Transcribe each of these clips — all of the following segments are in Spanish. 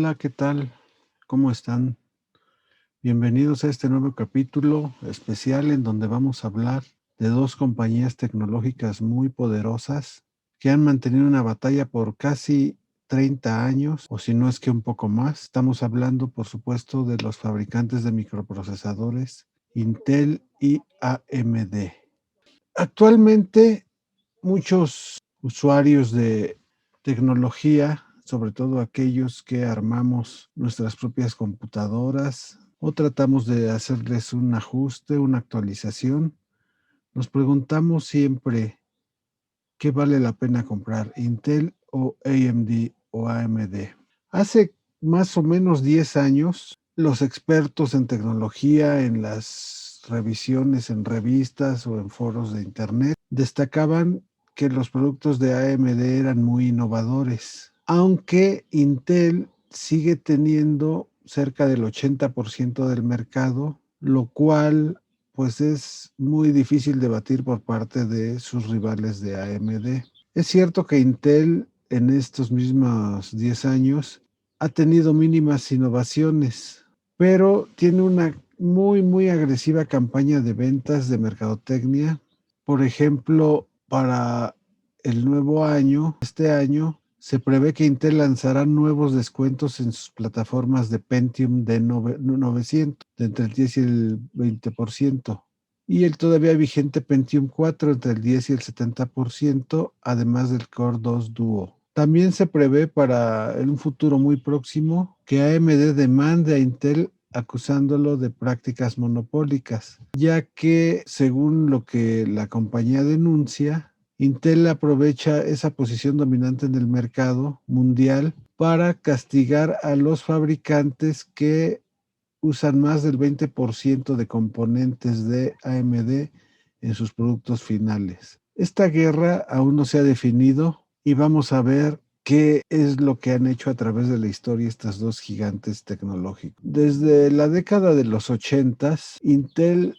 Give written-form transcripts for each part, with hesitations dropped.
Hola, ¿qué tal? ¿Cómo están? Bienvenidos a este nuevo capítulo especial en donde vamos a hablar de dos compañías tecnológicas muy poderosas que han mantenido una batalla por casi 30 años, o si no es que un poco más. Estamos hablando, por supuesto, de los fabricantes de microprocesadores Intel y AMD. Actualmente, muchos usuarios de tecnología, sobre todo aquellos que armamos nuestras propias computadoras o tratamos de hacerles un ajuste, una actualización, nos preguntamos siempre qué vale la pena comprar, Intel o AMD o AMD. Hace más o menos 10 años, los expertos en tecnología, en las revisiones en revistas o en foros de internet, destacaban que los productos de AMD eran muy innovadores, aunque Intel sigue teniendo cerca del 80% del mercado, lo cual pues es muy difícil de batir por parte de sus rivales de AMD. Es cierto que Intel en estos mismos 10 años ha tenido mínimas innovaciones, pero tiene una muy agresiva campaña de ventas de mercadotecnia. Por ejemplo, para el nuevo año, este año, se prevé que Intel lanzará nuevos descuentos en sus plataformas de Pentium de 900, de entre el 10 y el 20%, y el todavía vigente Pentium 4 entre el 10 y el 70%, además del Core 2 Duo. También se prevé para un futuro muy próximo que AMD demande a Intel acusándolo de prácticas monopólicas, ya que, según lo que la compañía denuncia, Intel aprovecha esa posición dominante en el mercado mundial para castigar a los fabricantes que usan más del 20% de componentes de AMD en sus productos finales. Esta guerra aún no se ha definido y vamos a ver qué es lo que han hecho a través de la historia estas dos gigantes tecnológicos. Desde la década de los 80, Intel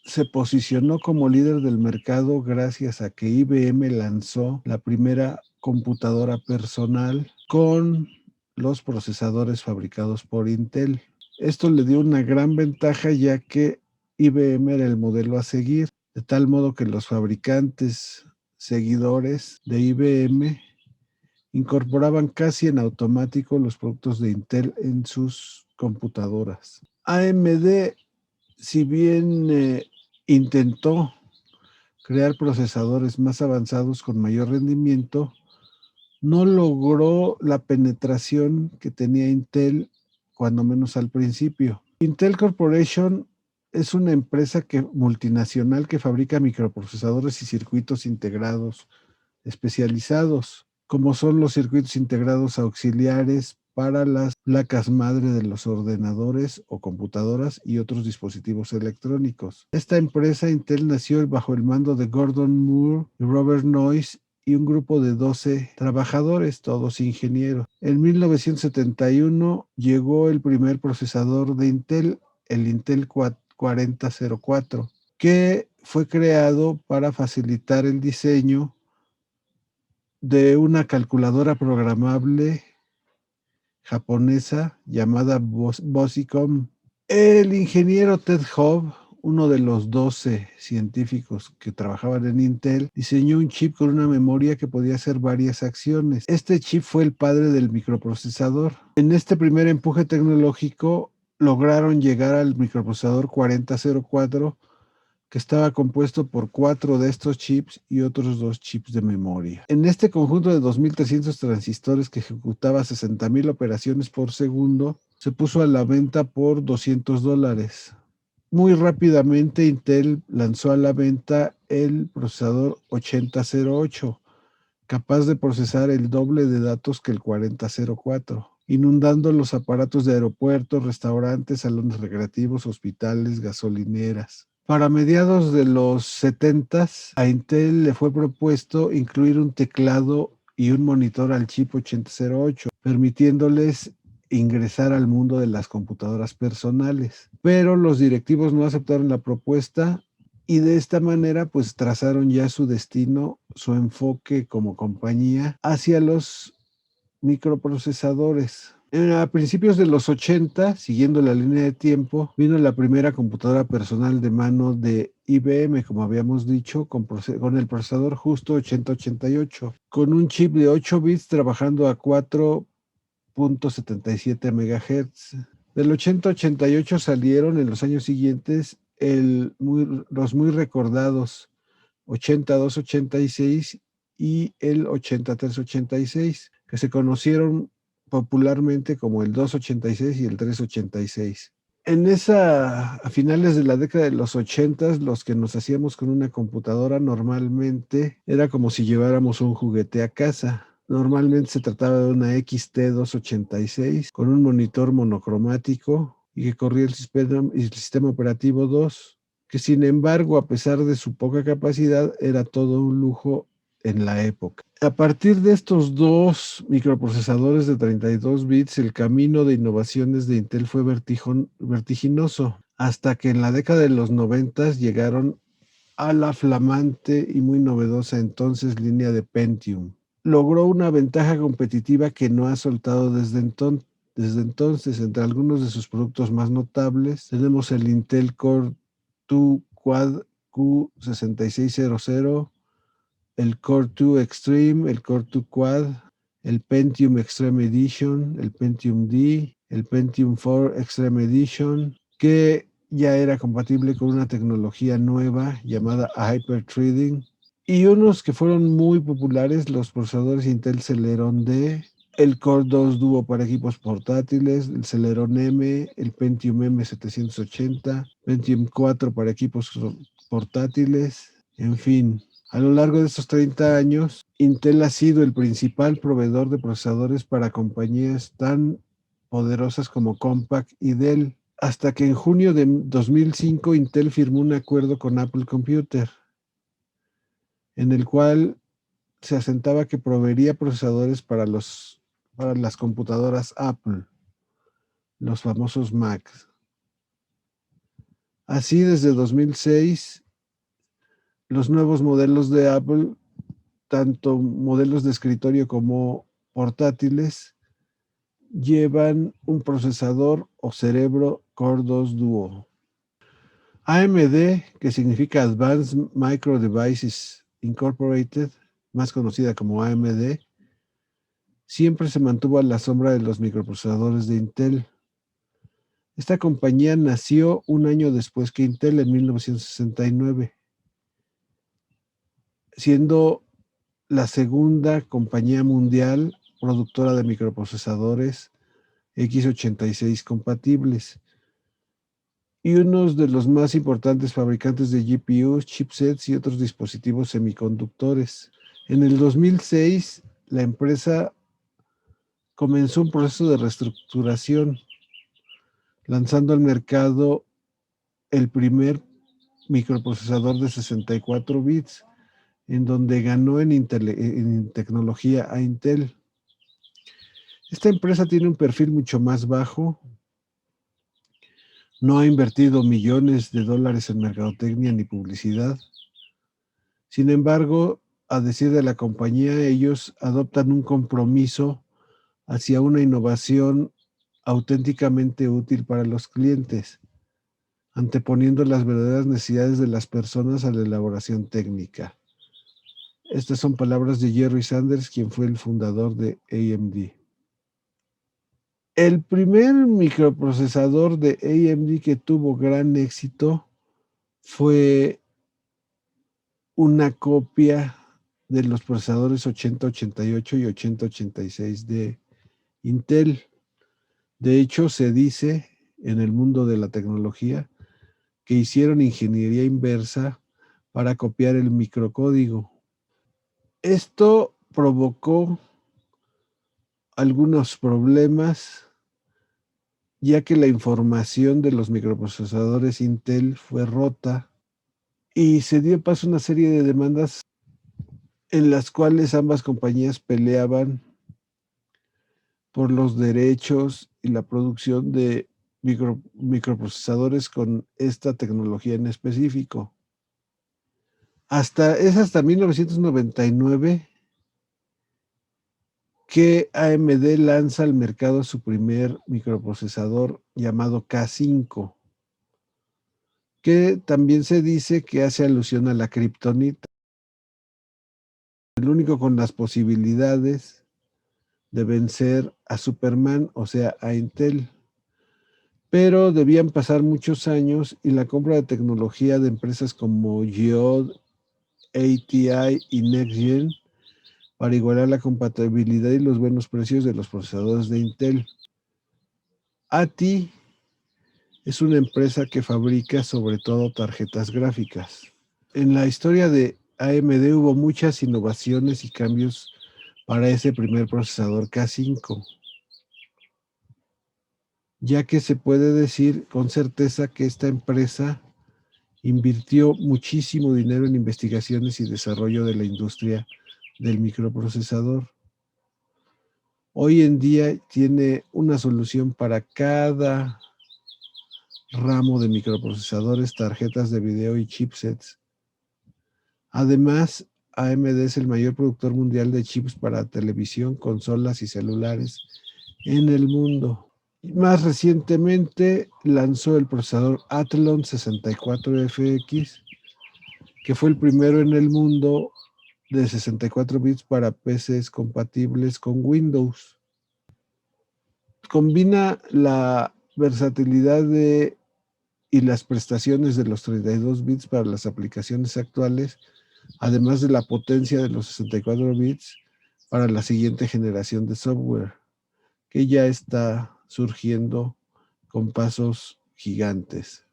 se posicionó como líder del mercado gracias a que IBM lanzó la primera computadora personal con los procesadores fabricados por Intel. Esto le dio una gran ventaja ya que IBM era el modelo a seguir, de tal modo que los fabricantes seguidores de IBM incorporaban casi en automático los productos de Intel en sus computadoras. AMD, si bien intentó crear procesadores más avanzados con mayor rendimiento, no logró la penetración que tenía Intel, cuando menos al principio. Intel Corporation es una empresa multinacional que fabrica microprocesadores y circuitos integrados especializados, como son los circuitos integrados auxiliares para las placas madre de los ordenadores o computadoras y otros dispositivos electrónicos. Esta empresa Intel nació bajo el mando de Gordon Moore y Robert Noyce y un grupo de 12 trabajadores, todos ingenieros. En 1971 llegó el primer procesador de Intel, el Intel 4004, que fue creado para facilitar el diseño de una calculadora programable japonesa llamada BOSICOM. El ingeniero Ted Hobb, uno de los 12 científicos que trabajaban en Intel, diseñó un chip con una memoria que podía hacer varias acciones. Este chip fue el padre del microprocesador. En este primer empuje tecnológico lograron llegar al microprocesador 4004, que estaba compuesto por 4 de estos chips y otros 2 chips de memoria. En este conjunto de 2.300 transistores que ejecutaba 60.000 operaciones por segundo, se puso a la venta por $200. Muy rápidamente Intel lanzó a la venta el procesador 8008, capaz de procesar el doble de datos que el 4004, inundando los aparatos de aeropuertos, restaurantes, salones recreativos, hospitales, gasolineras. Para mediados de los 70, a Intel le fue propuesto incluir un teclado y un monitor al chip 8008, permitiéndoles ingresar al mundo de las computadoras personales. Pero los directivos no aceptaron la propuesta y de esta manera pues trazaron ya su destino, su enfoque como compañía hacia los microprocesadores. A principios de los 80, siguiendo la línea de tiempo, vino la primera computadora personal de mano de IBM, como habíamos dicho, con el procesador justo 8088, con un chip de 8 bits trabajando a 4.77 MHz. Del 8088 salieron en los años siguientes los muy recordados 8286 y el 8386, que se conocieron popularmente como el 286 y el 386. A finales de la década de los 80, los que nos hacíamos con una computadora normalmente era como si lleváramos un juguete a casa. Normalmente se trataba de una XT286 con un monitor monocromático y que corría el sistema operativo DOS, que sin embargo, a pesar de su poca capacidad, era todo un lujo en la época. A partir de estos dos microprocesadores de 32 bits, el camino de innovaciones de Intel fue vertiginoso, hasta que en la década de los 90 llegaron a la flamante y muy novedosa entonces línea de Pentium. Logró una ventaja competitiva que no ha soltado desde entonces. Entre algunos de sus productos más notables tenemos el Intel Core 2 Quad Q6600, el Core 2 Extreme, el Core 2 Quad, el Pentium Extreme Edition, el Pentium D, el Pentium 4 Extreme Edition, que ya era compatible con una tecnología nueva llamada Hyper-Threading, y unos que fueron muy populares, los procesadores Intel Celeron D, el Core 2 Duo para equipos portátiles, el Celeron M, el Pentium M780, Pentium 4 para equipos portátiles, en fin. A lo largo de estos 30 años, Intel ha sido el principal proveedor de procesadores para compañías tan poderosas como Compaq y Dell, hasta que en junio de 2005 Intel firmó un acuerdo con Apple Computer, en el cual se asentaba que proveería procesadores para las computadoras Apple, los famosos Macs. Así, desde 2006, los nuevos modelos de Apple, tanto modelos de escritorio como portátiles, llevan un procesador o cerebro Core 2 Duo. AMD, que significa Advanced Micro Devices Incorporated, más conocida como AMD, siempre se mantuvo a la sombra de los microprocesadores de Intel. Esta compañía nació un año después que Intel, en 1969, siendo la segunda compañía mundial productora de microprocesadores x86 compatibles y uno de los más importantes fabricantes de GPUs, chipsets y otros dispositivos semiconductores. En el 2006, la empresa comenzó un proceso de reestructuración, lanzando al mercado el primer microprocesador de 64 bits, en donde ganó en tecnología a Intel. Esta empresa tiene un perfil mucho más bajo, no ha invertido millones de dólares en mercadotecnia ni publicidad. Sin embargo, a decir de la compañía, ellos adoptan un compromiso hacia una innovación auténticamente útil para los clientes, anteponiendo las verdaderas necesidades de las personas a la elaboración técnica. Estas son palabras de Jerry Sanders, quien fue el fundador de AMD. El primer microprocesador de AMD que tuvo gran éxito fue una copia de los procesadores 8088 y 8086 de Intel. De hecho, se dice en el mundo de la tecnología que hicieron ingeniería inversa para copiar el microcódigo. Esto provocó algunos problemas, ya que la información de los microprocesadores Intel fue rota y se dio paso a una serie de demandas en las cuales ambas compañías peleaban por los derechos y la producción de microprocesadores con esta tecnología en específico. Es hasta 1999 que AMD lanza al mercado su primer microprocesador llamado K5, que también se dice que hace alusión a la kriptonita, el único con las posibilidades de vencer a Superman, o sea, a Intel. Pero debían pasar muchos años y la compra de tecnología de empresas como Geode, ATI y NextGen para igualar la compatibilidad y los buenos precios de los procesadores de Intel. ATI es una empresa que fabrica sobre todo tarjetas gráficas. En la historia de AMD hubo muchas innovaciones y cambios para ese primer procesador K5, ya que se puede decir con certeza que esta empresa invirtió muchísimo dinero en investigaciones y desarrollo de la industria del microprocesador. Hoy en día tiene una solución para cada ramo de microprocesadores, tarjetas de video y chipsets. Además, AMD es el mayor productor mundial de chips para televisión, consolas y celulares en el mundo. Más recientemente lanzó el procesador Athlon 64FX, que fue el primero en el mundo de 64 bits para PCs compatibles con Windows. Combina la versatilidad y las prestaciones de los 32 bits para las aplicaciones actuales, además de la potencia de los 64 bits para la siguiente generación de software, que ya está surgiendo con pasos gigantes.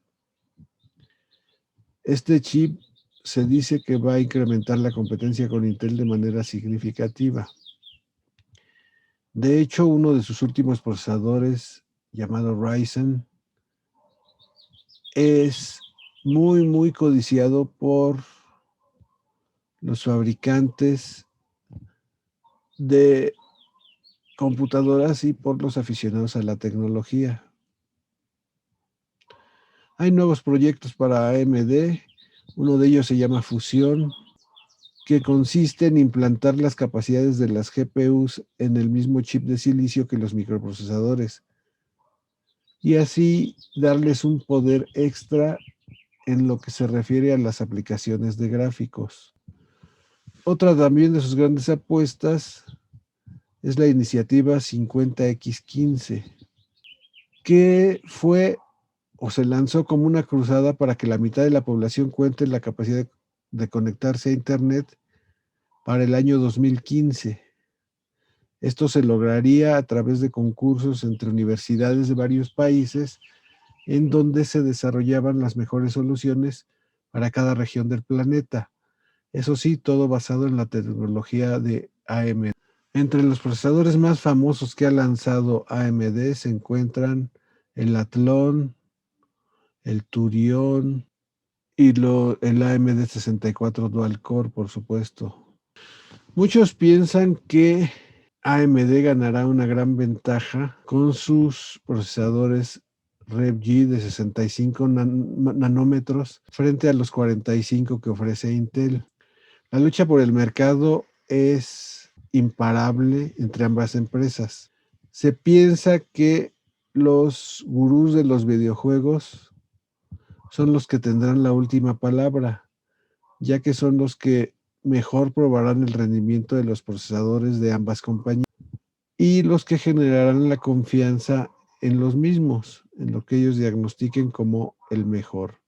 Este chip se dice que va a incrementar la competencia con Intel de manera significativa. De hecho, uno de sus últimos procesadores, llamado Ryzen, es muy codiciado por los fabricantes de computadoras y por los aficionados a la tecnología. Hay nuevos proyectos para AMD, uno de ellos se llama Fusión, que consiste en implantar las capacidades de las GPUs en el mismo chip de silicio que los microprocesadores y así darles un poder extra en lo que se refiere a las aplicaciones de gráficos. Otra también de sus grandes apuestas es la iniciativa 50X15, que fue o se lanzó como una cruzada para que la mitad de la población cuente la capacidad de conectarse a Internet para el año 2015. Esto se lograría a través de concursos entre universidades de varios países en donde se desarrollaban las mejores soluciones para cada región del planeta. Eso sí, todo basado en la tecnología de AMD. Entre los procesadores más famosos que ha lanzado AMD se encuentran el Athlon, el Turion y el AMD 64 Dual Core, por supuesto. Muchos piensan que AMD ganará una gran ventaja con sus procesadores RevG de 65 nanómetros frente a los 45 que ofrece Intel. La lucha por el mercado es imparable entre ambas empresas. Se piensa que los gurús de los videojuegos son los que tendrán la última palabra, ya que son los que mejor probarán el rendimiento de los procesadores de ambas compañías y los que generarán la confianza en los mismos, en lo que ellos diagnostiquen como el mejor.